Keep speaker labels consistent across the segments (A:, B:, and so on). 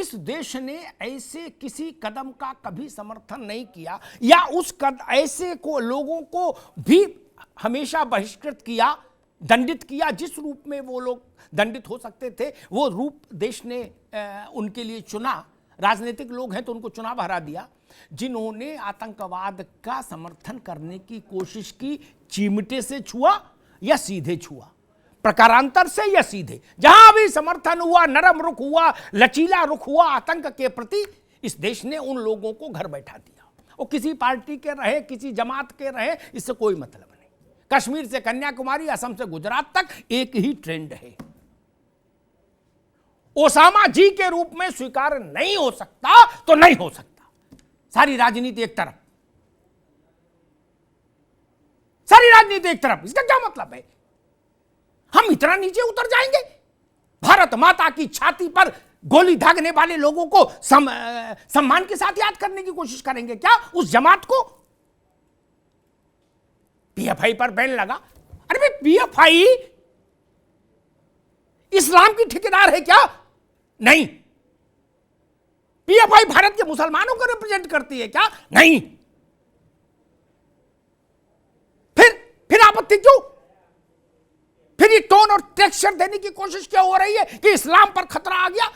A: इस देश ने ऐसे किसी कदम का कभी समर्थन नहीं किया, या उस ऐसे को लोगों को भी हमेशा बहिष्कृत किया, दंडित किया। जिस रूप में वो लोग दंडित हो सकते थे वो रूप देश ने उनके लिए चुना। राजनीतिक लोग हैं तो उनको चुनाव हरा दिया। जिन्होंने आतंकवाद का समर्थन करने की कोशिश की, चिमटे से छुआ या सीधे छुआ, प्रकारांतर से या सीधे, जहां भी समर्थन हुआ, नरम रुख हुआ, लचीला रुख हुआ आतंक के प्रति, इस देश ने उन लोगों को घर बैठा दिया। वो किसी पार्टी के रहे, किसी जमात के रहे, इससे कोई मतलब नहीं। कश्मीर से कन्याकुमारी, असम से गुजरात तक एक ही ट्रेंड है। ओसामा जी के रूप में स्वीकार नहीं हो सकता तो नहीं हो सकता। सारी राजनीति एक तरफ, सारी राजनीति एक तरफ। इसका क्या मतलब है? हम इतना नीचे उतर जाएंगे? भारत माता की छाती पर गोली दागने वाले लोगों को सम्मान के साथ याद करने की कोशिश करेंगे क्या? उस जमात को पीएफआई पर बैन लगा। अरे भाई, पीएफआई इस्लाम की ठेकेदार है क्या? नहीं। पीएफआई भारत के मुसलमानों को रिप्रेजेंट करती है क्या? नहीं। फिर आपत्ति क्यों? फिर ये टोन और टेक्सचर देने की कोशिश क्या हो रही है कि इस्लाम पर खतरा आ गया?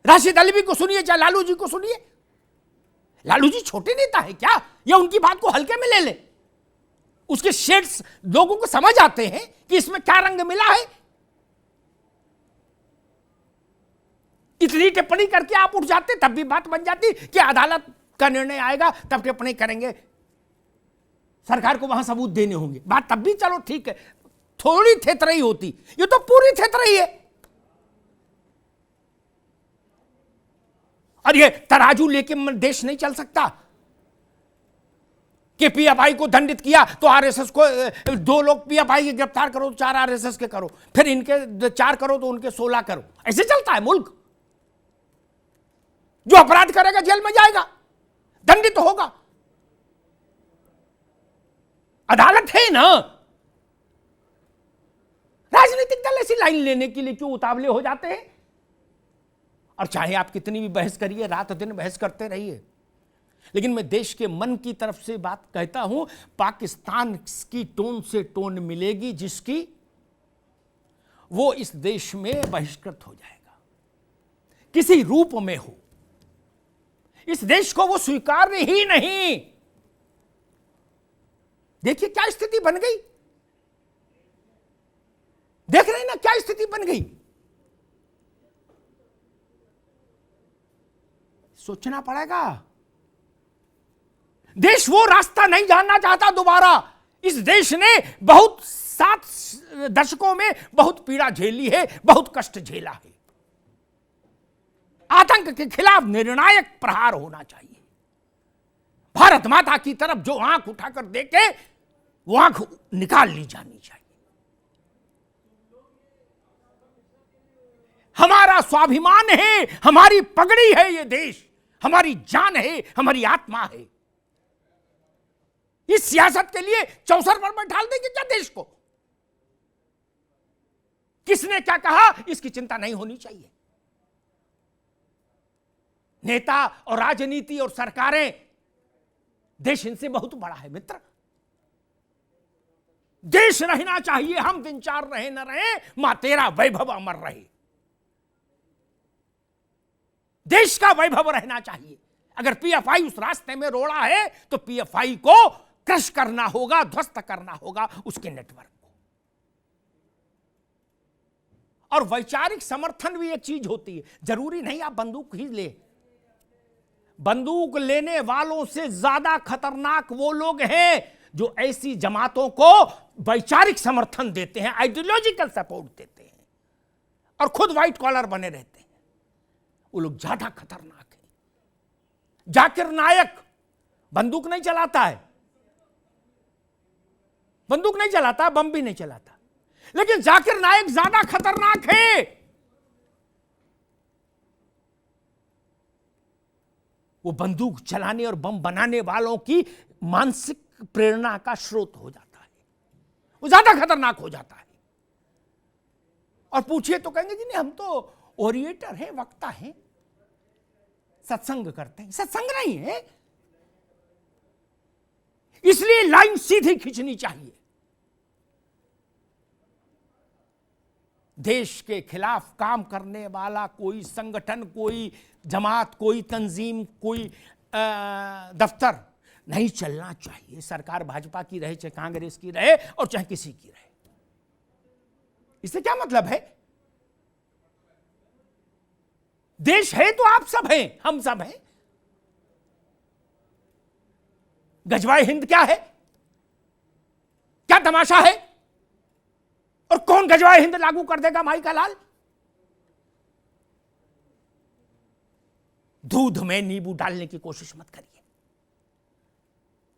A: राशिद अल्वी को सुनिए, चाहे लालू जी को सुनिए। लालू जी छोटे नेता है क्या, या उनकी बात को हल्के में ले ले? उसके शेड्स लोगों को समझ आते हैं कि इसमें क्या रंग मिला है। इतनी टिप्पणी करके आप उठ जाते, तब भी बात बन जाती कि अदालत का निर्णय आएगा तब टिप्पणी करेंगे, सरकार को वहां सबूत देने होंगे। बात तब भी चलो ठीक है, थोड़ी थेतरई होती। ये तो पूरी थेतरई है। और ये तराजू लेके देश नहीं चल सकता कि पीएफआई को दंडित किया तो आरएसएस को 2 लोग पीएफआई के गिरफ्तार करो तो 4 आरएसएस के करो, फिर इनके 4 करो तो उनके 16 करो। ऐसे चलता है मुल्क? जो अपराध करेगा जेल में जाएगा, दंडित होगा। अदालत है ना। राजनीतिक दल ऐसी लाइन लेने के लिए क्यों उतावले हो जाते हैं? और चाहे आप कितनी भी बहस करिए, रात दिन बहस करते रहिए, लेकिन मैं देश के मन की तरफ से बात कहता हूं। पाकिस्तान की टोन से टोन मिलेगी जिसकी, वो इस देश में बहिष्कृत हो जाएगा, किसी रूप में हो। इस देश को वो स्वीकार्य ही नहीं। देखिए क्या स्थिति बन गई, देख रहे हैं ना क्या स्थिति बन गई। सोचना पड़ेगा। देश वो रास्ता नहीं जानना चाहता दोबारा। इस देश ने बहुत 7 दशकों में बहुत पीड़ा झेली है, बहुत कष्ट झेला है। आतंक के खिलाफ निर्णायक प्रहार होना चाहिए। भारत माता की तरफ जो आंख उठाकर देखे, वो आंख निकाल ली जानी चाहिए। हमारा स्वाभिमान है, हमारी पगड़ी है ये देश, हमारी जान है, हमारी आत्मा है। इस सियासत के लिए चौसर पर बैठाल देंगे क्या देश को? किसने क्या कहा इसकी चिंता नहीं होनी चाहिए। नेता और राजनीति और सरकारें, देश इनसे बहुत बड़ा है मित्र। देश रहना चाहिए, हम दिन 4 रहे न रहे, मां तेरा वैभव अमर रहे। देश का वैभव रहना चाहिए। अगर पीएफआई उस रास्ते में रोड़ा है तो पीएफआई को क्रश करना होगा, ध्वस्त करना होगा उसके नेटवर्क को। और वैचारिक समर्थन भी एक चीज होती है। जरूरी नहीं आप बंदूक ही ले। बंदूक लेने वालों से ज्यादा खतरनाक वो लोग हैं जो ऐसी जमातों को वैचारिक समर्थन देते हैं, आइडियोलॉजिकल सपोर्ट देते हैं और खुद व्हाइट कॉलर बने रहते हैं। वो लोग ज्यादा खतरनाक हैं। जाकिर नायक बंदूक नहीं चलाता है, बंदूक नहीं चलाता, बम भी नहीं चलाता, लेकिन जाकिर नायक ज्यादा खतरनाक है। वो बंदूक चलाने और बम बनाने वालों की मानसिक प्रेरणा का स्रोत हो जाता है। वो ज्यादा खतरनाक हो जाता है। और पूछिए तो कहेंगे जी नहीं, हम तो ओरिएटर हैं, वक्ता हैं, सत्संग करते हैं, सत्संग नहीं है। इसलिए लाइन सीधी खींचनी चाहिए। देश के खिलाफ काम करने वाला कोई संगठन, कोई जमात, कोई तंजीम, कोई दफ्तर नहीं चलना चाहिए। सरकार भाजपा की रहे, चाहे कांग्रेस की रहे और चाहे किसी की रहे। इससे क्या मतलब है? देश है तो आप सब हैं, हम सब हैं। गजवाए हिंद क्या है? क्या तमाशा है? और कौन गजवाए हिंद लागू कर देगा माई का लाल? दूध में नींबू डालने की कोशिश मत करिए।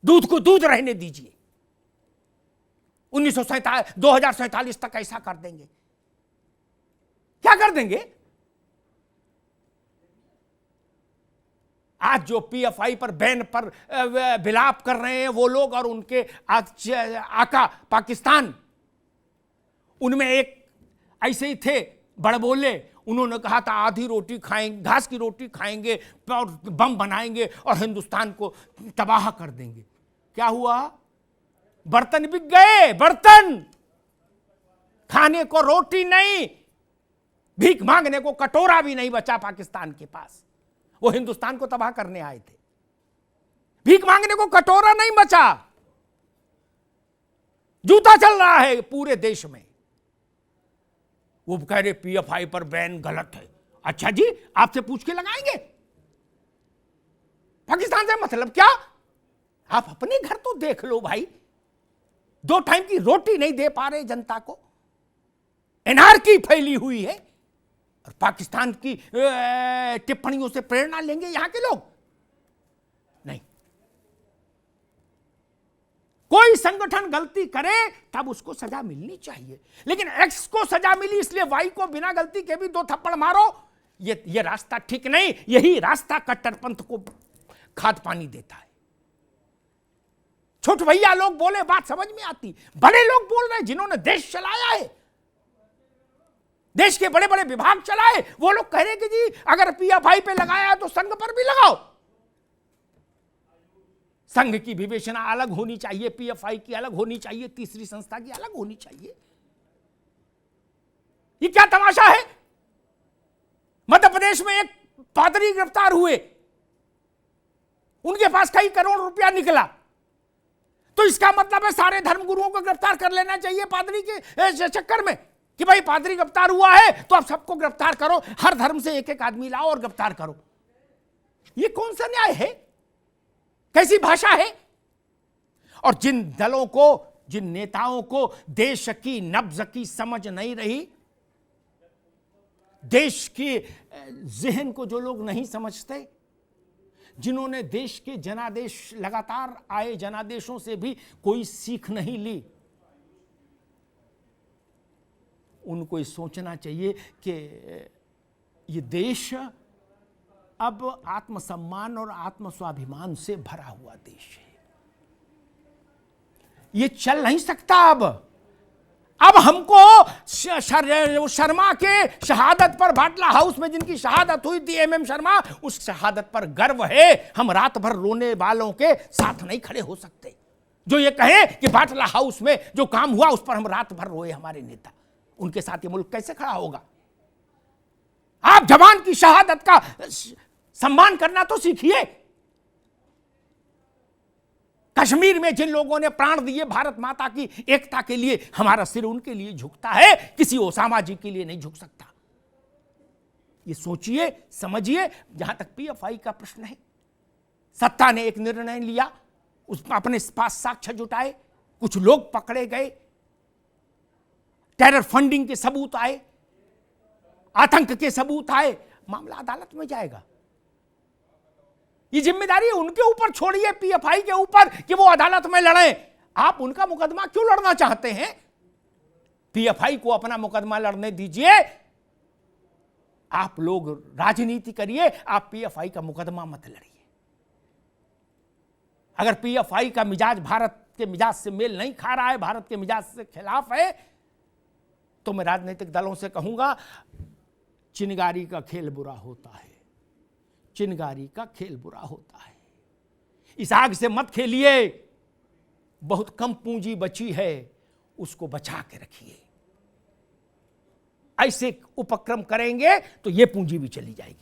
A: दूध को दूध रहने दीजिए। 2047 तक ऐसा कर देंगे। क्या कर देंगे? आज जो पीएफआई पर बैन पर विलाप कर रहे हैं वो लोग और उनके आका पाकिस्तान, उनमें एक ऐसे ही थे बड़बोले, उन्होंने कहा था आधी रोटी खाएंगे, घास की रोटी खाएंगे और बम बनाएंगे और हिंदुस्तान को तबाह कर देंगे। क्या हुआ? बर्तन बिक गए। बर्तन खाने को रोटी नहीं, भीख मांगने को कटोरा भी नहीं बचा पाकिस्तान के पास। वो हिंदुस्तान को तबाह करने आए थे, भीख मांगने को कटोरा नहीं बचा। जूता चल रहा है पूरे देश में। वो कह रहे पीएफआई पर बैन गलत है। अच्छा जी, आपसे पूछ के लगाएंगे? पाकिस्तान से मतलब क्या? आप अपने घर तो देख लो भाई। 2 टाइम की रोटी नहीं दे पा रहे जनता को, एनआरकी फैली हुई है, और पाकिस्तान की टिप्पणियों से प्रेरणा लेंगे यहां के लोग? नहीं। कोई संगठन गलती करे तब उसको सजा मिलनी चाहिए, लेकिन एक्स को सजा मिली इसलिए वाई को बिना गलती के भी 2 थप्पड़ मारो, ये रास्ता ठीक नहीं। यही रास्ता कट्टरपंथ को खाद पानी देता है। छोटे भैया लोग बोले बात समझ में आती, बड़े लोग बोल रहे जिन्होंने देश चलाया है, देश के बड़े बड़े विभाग चलाए, वो लोग कह रहे कि जी अगर पीएफआई पे लगाया तो संघ पर भी लगाओ। संघ की विवेचना अलग होनी चाहिए, पीएफआई की अलग होनी चाहिए, तीसरी संस्था की अलग होनी चाहिए। ये क्या तमाशा है? मध्य प्रदेश में एक पादरी गिरफ्तार हुए, उनके पास कई करोड़ रुपया निकला, तो इसका मतलब है सारे धर्मगुरुओं को गिरफ्तार कर लेना चाहिए पादरी के चक्कर में कि भाई पादरी गिरफ्तार हुआ है तो आप सबको गिरफ्तार करो, हर धर्म से एक एक आदमी लाओ और गिरफ्तार करो। ये कौन सा न्याय है? कैसी भाषा है? और जिन दलों को, जिन नेताओं को देश की नब्ज की समझ नहीं रही, देश के जहन को जो लोग नहीं समझते, जिन्होंने देश के जनादेश, लगातार आए जनादेशों से भी कोई सीख नहीं ली, उनको ये सोचना चाहिए कि ये देश अब आत्मसम्मान और आत्मस्वाभिमान से भरा हुआ देश है। ये चल नहीं सकता। अब हमको शर्मा के शहादत पर, बाटला हाउस में जिनकी शहादत हुई थी, एमएम शर्मा, उस शहादत पर गर्व है। हम रात भर रोने वालों के साथ नहीं खड़े हो सकते जो ये कहे कि बाटला हाउस में जो काम हुआ उस पर हम रात भर रोए। हमारे नेता, उनके साथ ये मुल्क कैसे खड़ा होगा? आप जवान की शहादत का सम्मान करना तो सीखिए। कश्मीर में जिन लोगों ने प्राण दिए भारत माता की एकता के लिए, हमारा सिर उनके लिए झुकता है, किसी ओसामा जी के लिए नहीं झुक सकता। ये सोचिए, समझिए। जहां तक पीएफआई का प्रश्न है, सत्ता ने एक निर्णय लिया, उस अपने पास साक्ष्य जुटाए, कुछ लोग पकड़े गए, टेरर फंडिंग के सबूत आए, आतंक के सबूत आए, मामला अदालत में जाएगा। ये जिम्मेदारी उनके ऊपर छोड़िए, पीएफआई के ऊपर, कि वो अदालत में लड़े। आप उनका मुकदमा क्यों लड़ना चाहते हैं? पीएफआई को अपना मुकदमा लड़ने दीजिए। आप लोग राजनीति करिए, आप पीएफआई का मुकदमा मत लड़िए। अगर पीएफआई का मिजाज भारत के मिजाज से मेल नहीं खा रहा है, भारत के मिजाज से खिलाफ है, तो मैं राजनीतिक दलों से कहूंगा चिनगारी का खेल बुरा होता है, चिनगारी का खेल बुरा होता है। इस आग से मत खेलिए, बहुत कम पूंजी बची है, उसको बचा के रखिए। ऐसे उपक्रम करेंगे तो ये पूंजी भी चली जाएगी।